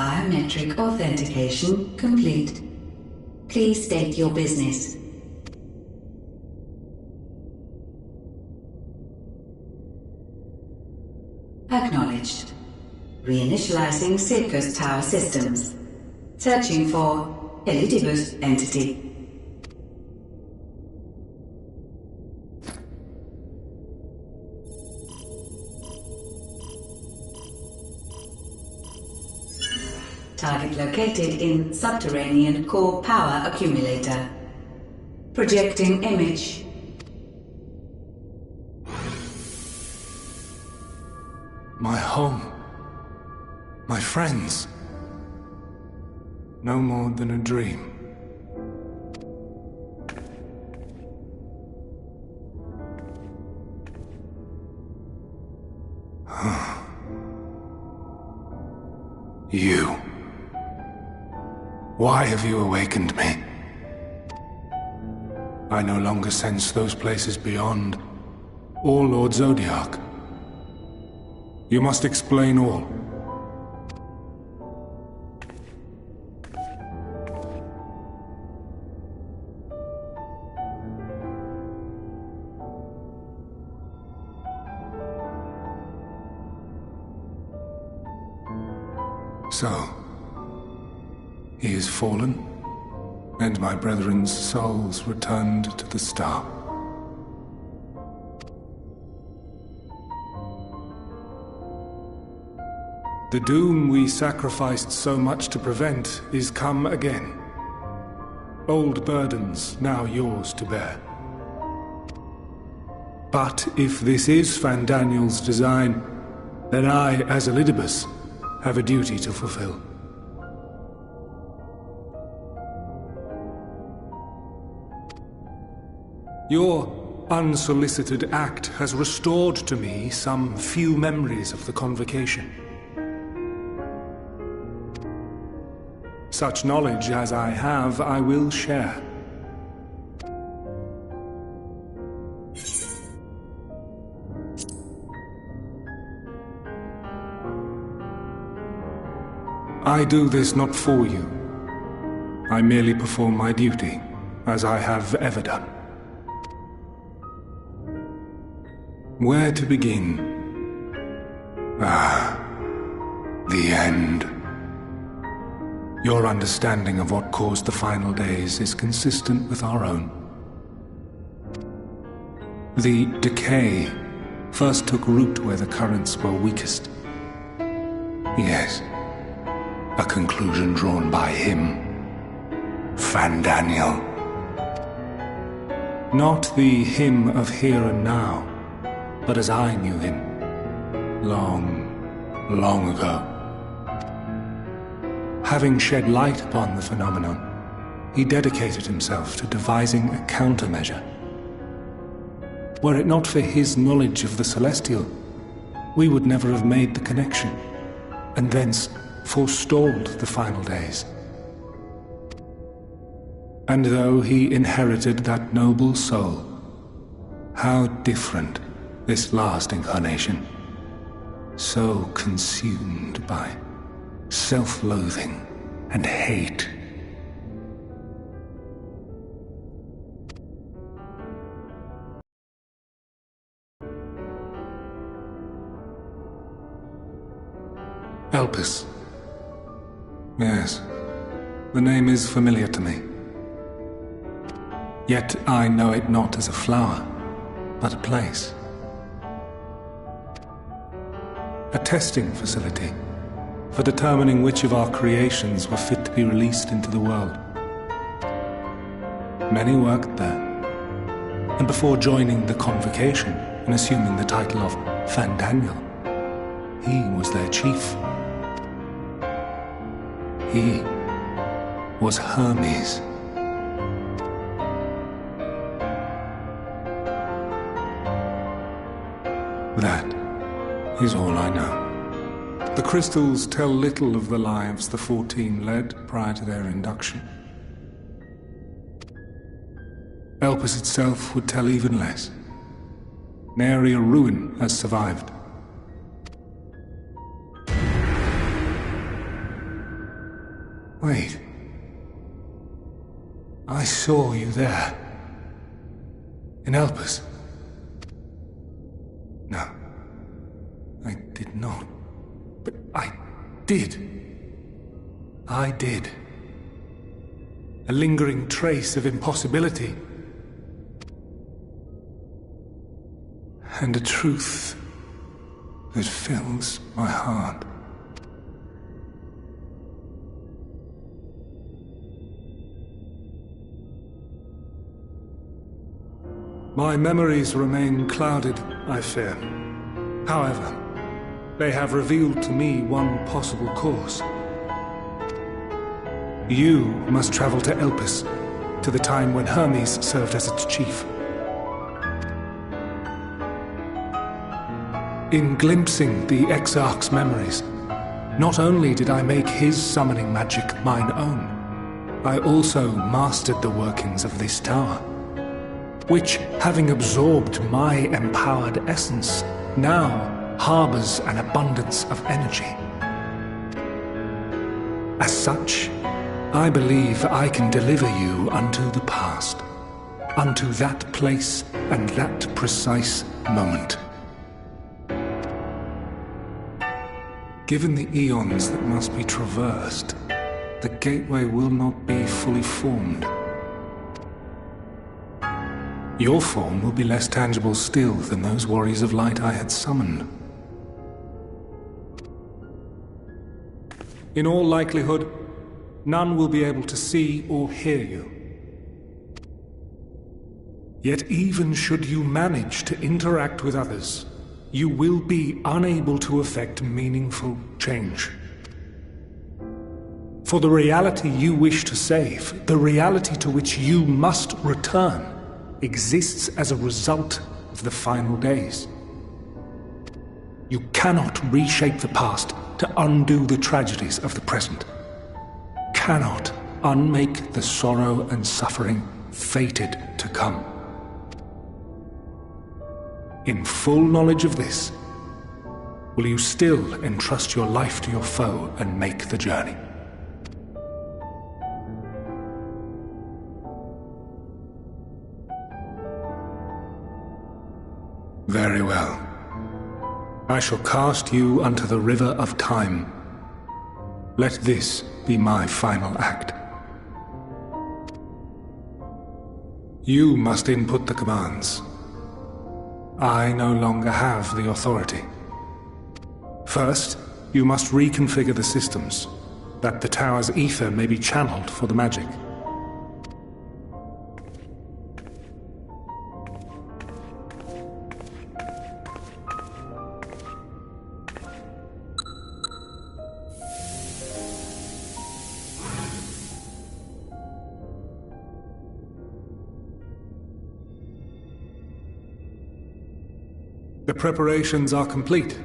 Biometric authentication complete. Please state your business. Acknowledged. Reinitializing Circus Tower systems. Searching for Elidibus entity. Target located in subterranean core power accumulator. Projecting image. My home. My friends. No more than a dream. You. Why have you awakened me? I no longer sense those places beyond, or Lord Zodiac. You must explain all. So, he is fallen, and my brethren's souls returned to the star. The doom we sacrificed so much to prevent is come again. Old burdens now yours to bear. But if this is Fandaniel's design, then I, as Elidibus, have a duty to fulfill. Your unsolicited act has restored to me some few memories of the convocation. Such knowledge as I have, I will share. I do this not for you. I merely perform my duty, as I have ever done. Where to begin? The end. Your understanding of what caused the final days is consistent with our own. The decay first took root where the currents were weakest. Yes, a conclusion drawn by him, Fandaniel. Not the him of here and now, but as I knew him, long, long ago. Having shed light upon the phenomenon, he dedicated himself to devising a countermeasure. Were it not for his knowledge of the Celestial, we would never have made the connection, and thence forestalled the final days. And though he inherited that noble soul, how different this last incarnation, so consumed by self-loathing and hate. Elpis. Yes, the name is familiar to me. Yet I know it not as a flower, but a place. A testing facility for determining which of our creations were fit to be released into the world. Many worked there, and before joining the convocation and assuming the title of Fandaniel, he was their chief. He was Hermes. That is all I know. The crystals tell little of the lives the 14 led prior to their induction. Elpis itself would tell even less. Nary a ruin has survived. Wait. I saw you there. In Elpis. No. I did not. But I did. I did. A lingering trace of impossibility. And a truth that fills my heart. My memories remain clouded, I fear. However, they have revealed to me one possible course. You must travel to Elpis, to the time when Hermes served as its chief. In glimpsing the Exarch's memories, not only did I make his summoning magic mine own, I also mastered the workings of this tower, which, having absorbed my empowered essence, now harbors an abundance of energy. As such, I believe I can deliver you unto the past, unto that place and that precise moment. Given the eons that must be traversed, the gateway will not be fully formed. Your form will be less tangible still than those warriors of light I had summoned. In all likelihood, none will be able to see or hear you. Yet even should you manage to interact with others, you will be unable to effect meaningful change. For the reality you wish to save, the reality to which you must return, exists as a result of the final days. You cannot reshape the past to undo the tragedies of the present. Cannot unmake the sorrow and suffering fated to come. In full knowledge of this, will you still entrust your life to your foe and make the journey? Very well. I shall cast you unto the river of time. Let this be my final act. You must input the commands. I no longer have the authority. First, you must reconfigure the systems, that the tower's ether may be channeled for the magic. The preparations are complete.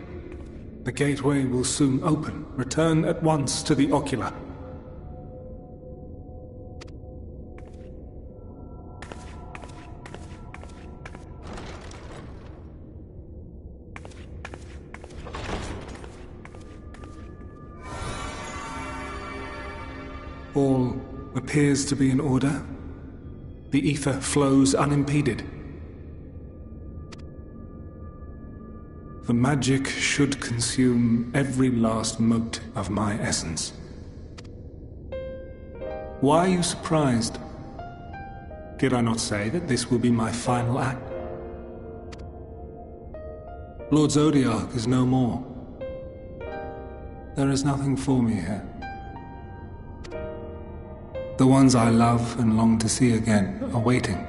The gateway will soon open. Return at once to the ocular. All appears to be in order. The ether flows unimpeded. The magic should consume every last mote of my essence. Why are you surprised? Did I not say that this will be my final act? Lord Zodiac is no more. There is nothing for me here. The ones I love and long to see again are waiting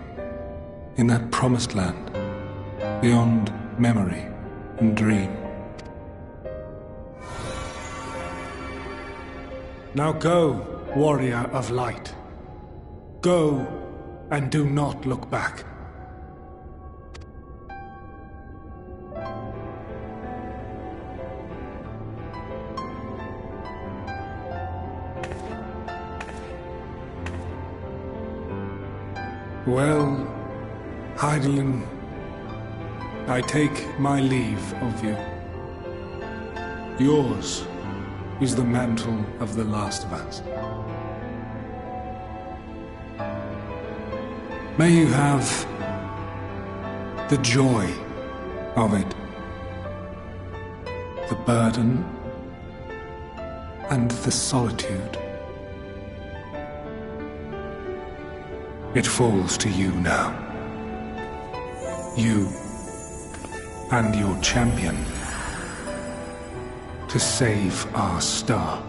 in that promised land, beyond memory and dream. Now go, warrior of light. Go, and do not look back. Well, Heidelin, I take my leave of you. Yours is the mantle of the last of us. May you have the joy of it, the burden and the solitude. It falls to you now. You and your champion to save our star.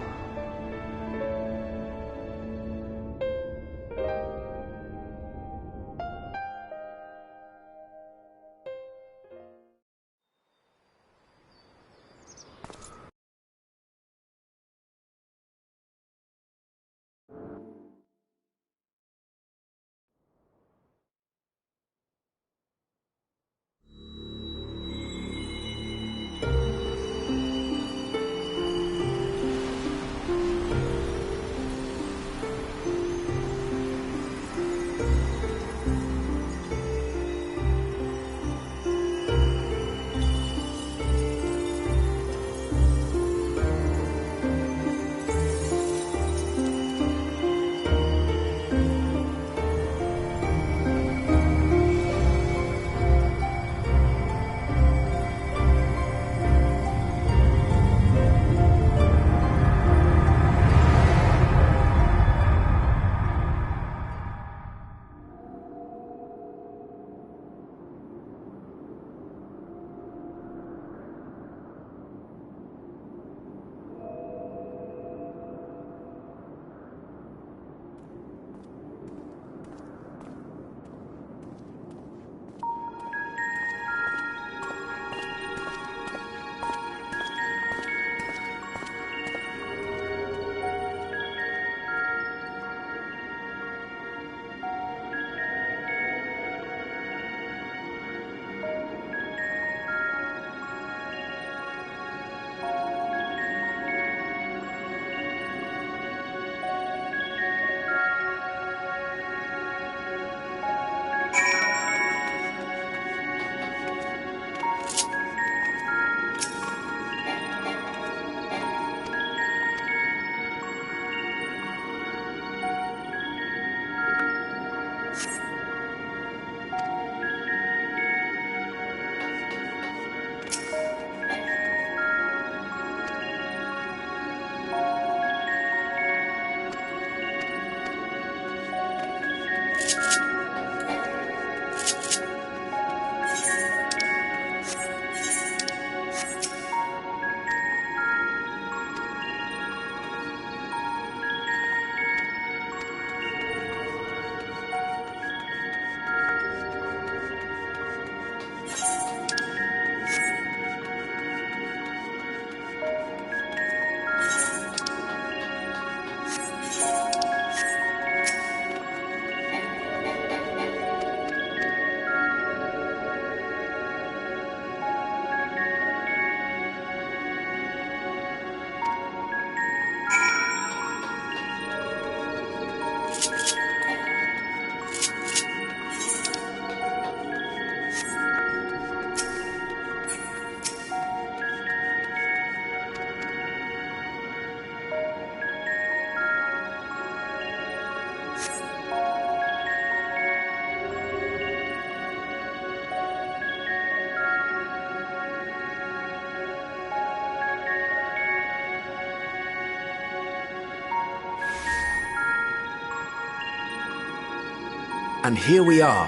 And here we are,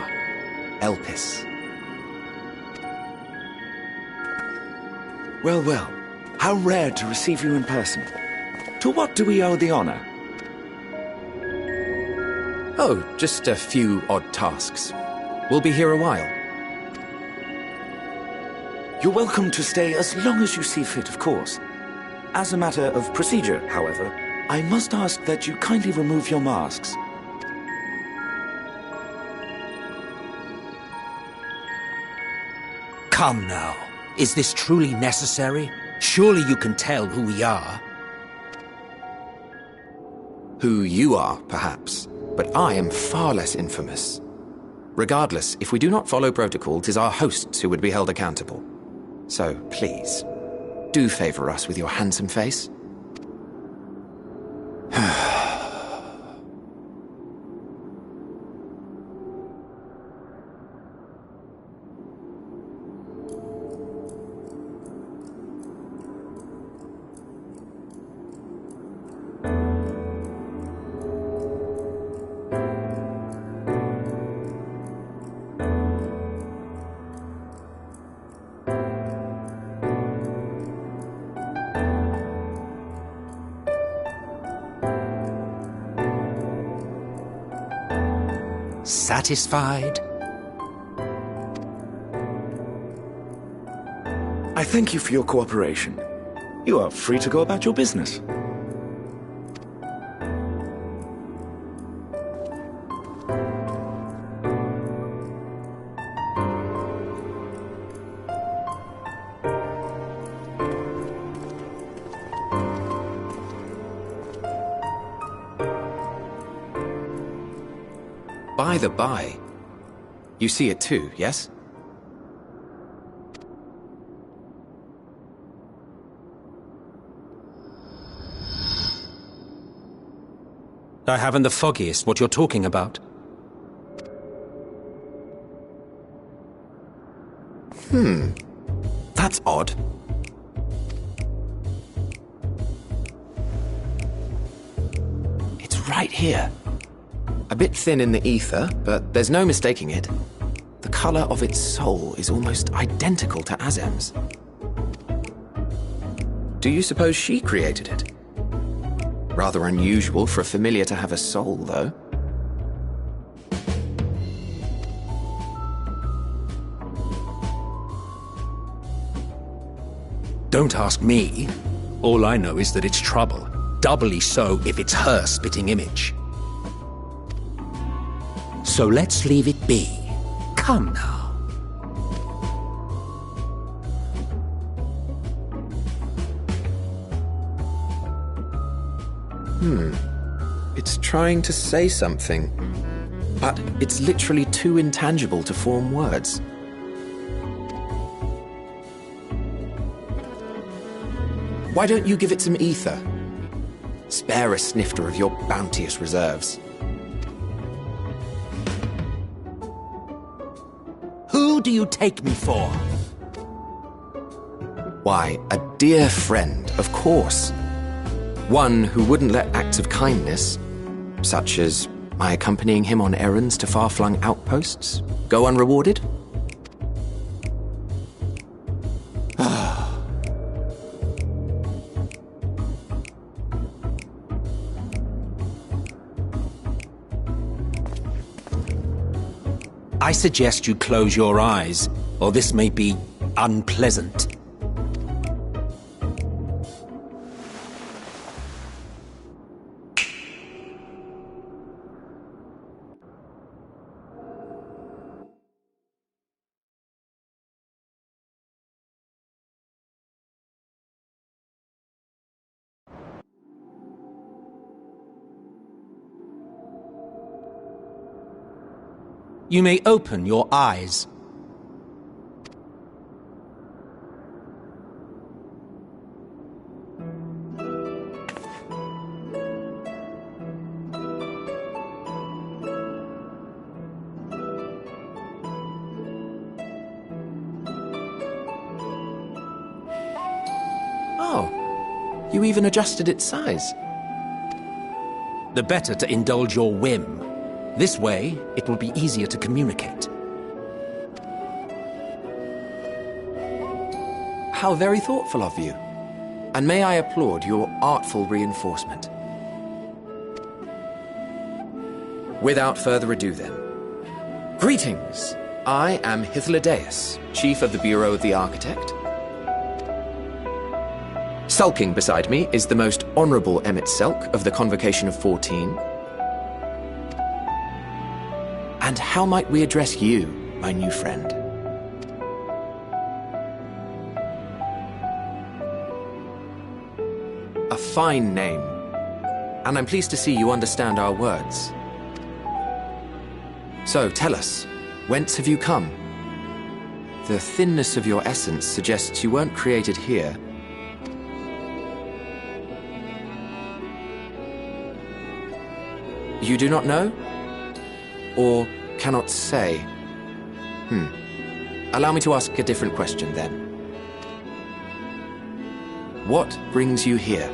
Elpis. Well, well, how rare to receive you in person. To what do we owe the honor? Oh, just a few odd tasks. We'll be here a while. You're welcome to stay as long as you see fit, of course. As a matter of procedure, however, I must ask that you kindly remove your masks. Come now. Is this truly necessary? Surely you can tell who we are. Who you are, perhaps, but I am far less infamous. Regardless, if we do not follow protocol, 'tis our hosts who would be held accountable. So, please, do favor us with your handsome face. Satisfied? I thank you for your cooperation. You are free to go about your business. By the by, you see it too, yes? I haven't the foggiest what you're talking about. That's odd. It's right here. A bit thin in the ether, but there's no mistaking it. The color of its soul is almost identical to Azem's. Do you suppose she created it? Rather unusual for a familiar to have a soul, though. Don't ask me. All I know is that it's trouble. Doubly so if it's her spitting image. So let's leave it be. Come now. It's trying to say something, but it's literally too intangible to form words. Why don't you give it some ether? Spare a snifter of your bounteous reserves. Who do you take me for? Why, a dear friend, of course. One who wouldn't let acts of kindness, such as my accompanying him on errands to far-flung outposts, go unrewarded? I suggest you close your eyes, or this may be unpleasant. You may open your eyes. Oh, you even adjusted its size. The better to indulge your whim. This way, it will be easier to communicate. How very thoughtful of you. And may I applaud your artful reinforcement. Without further ado then. Greetings! I am Hythlodaeus, Chief of the Bureau of the Architect. Sulking beside me is the most honourable Emmett Selk of the Convocation of 14. And how might we address you, my new friend? A fine name. And I'm pleased to see you understand our words. So, tell us, whence have you come? The thinness of your essence suggests you weren't created here. You do not know? Or cannot say? Allow me to ask a different question then. What brings you here?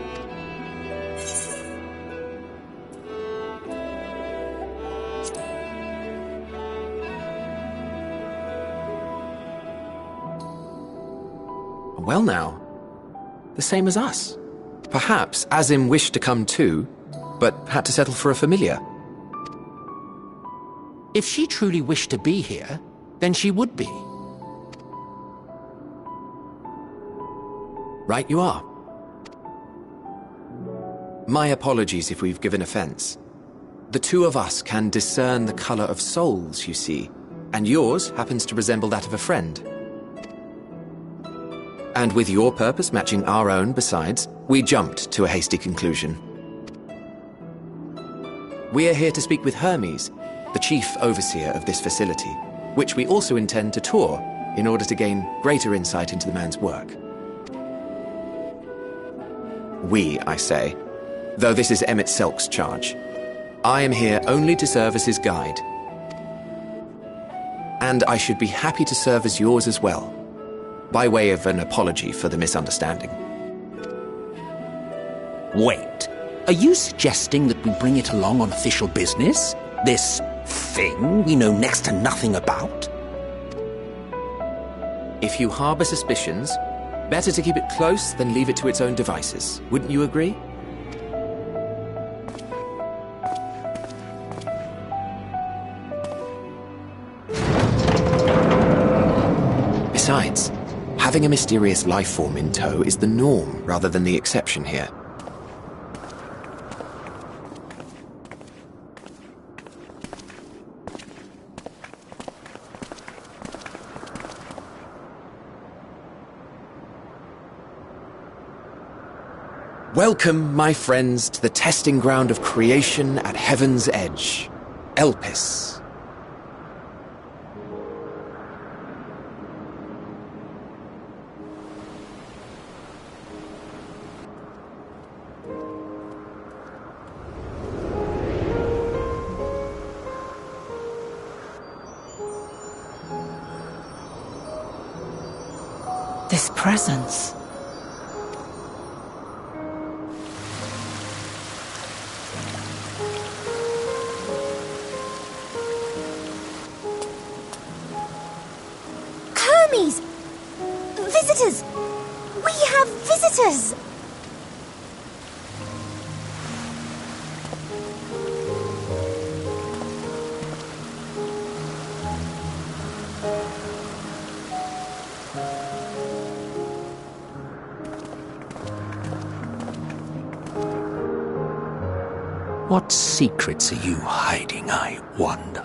Well now, the same as us. Perhaps Azim wished to come too, but had to settle for a familiar. If she truly wished to be here, then she would be. Right you are. My apologies if we've given offense. The two of us can discern the color of souls, you see, and yours happens to resemble that of a friend. And with your purpose matching our own besides, we jumped to a hasty conclusion. We are here to speak with Hermes, the chief overseer of this facility, which we also intend to tour in order to gain greater insight into the man's work. We, I say, though this is Emmett Selk's charge. I am here only to serve as his guide. And I should be happy to serve as yours as well, by way of an apology for the misunderstanding. Wait, are you suggesting that we bring it along on official business? This thing we know next to nothing about? If you harbor suspicions, better to keep it close than leave it to its own devices. Wouldn't you agree? Besides, having a mysterious life form in tow is the norm rather than the exception here. Welcome, my friends, to the testing ground of creation at Heaven's Edge, Elpis. This presence. Hermes! Visitors! We have visitors! What secrets are you hiding, I wonder?